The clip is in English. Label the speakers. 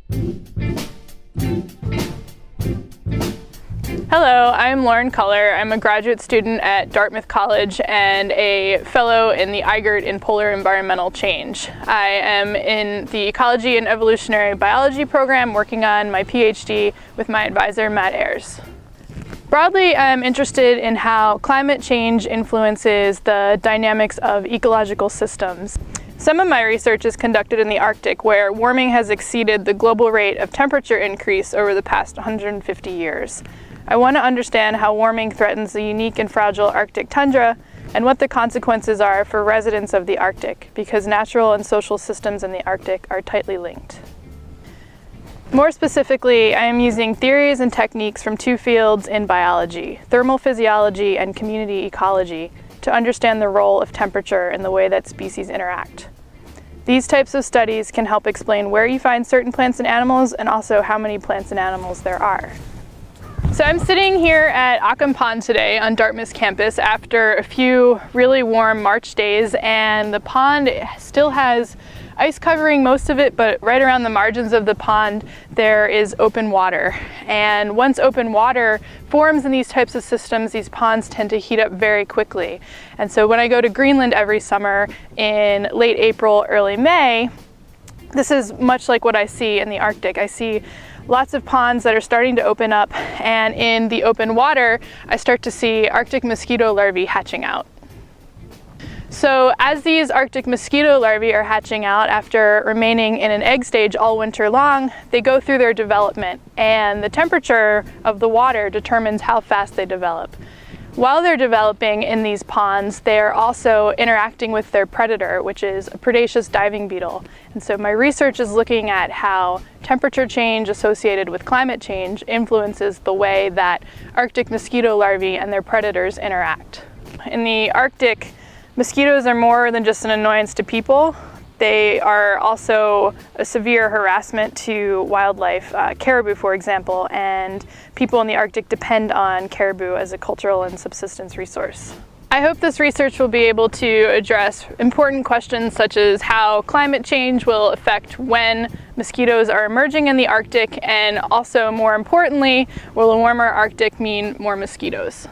Speaker 1: Hello, I'm Culler. I'm a graduate student at Dartmouth College and a fellow in the IGERT in Polar Environmental Change. I am in the ecology and evolutionary biology program working on my PhD with my advisor, Matt Ayers. Broadly, I'm interested in how climate change influences the dynamics of ecological systems. Some of my research is conducted in the Arctic, where warming has exceeded the global rate of temperature increase over the past 150 years. I want to understand how warming threatens the unique and fragile Arctic tundra and what the consequences are for residents of the Arctic, because natural and social systems in the Arctic are tightly linked. More specifically, I am using theories and techniques from two fields in biology, thermal physiology and community ecology, to understand the role of temperature in the way that species interact. These types of studies can help explain where you find certain plants and animals, and also how many plants and animals there are. So I'm sitting here at Ockham Pond today on Dartmouth campus after a few really warm March days, and the pond still has ice covering most of it, but right around the margins of the pond there is open water. And once open water forms in these types of systems, these ponds tend to heat up very quickly. And so when I go to Greenland every summer in late April, early May, this is much like what I see in the Arctic. I see lots of ponds that are starting to open up, and in the open water I start to see Arctic mosquito larvae hatching out. So as these Arctic mosquito larvae are hatching out after remaining in an egg stage all winter long, they go through their development, and the temperature of the water determines how fast they develop. While they're developing in these ponds, they're also interacting with their predator, which is a predaceous diving beetle. And so my research is looking at how temperature change associated with climate change influences the way that Arctic mosquito larvae and their predators interact. In the Arctic, mosquitoes are more than just an annoyance to people. They are also a severe harassment to wildlife, caribou for example, and people in the Arctic depend on caribou as a cultural and subsistence resource. I hope this research will be able to address important questions such as how climate change will affect when mosquitoes are emerging in the Arctic, and also more importantly, will a warmer Arctic mean more mosquitoes?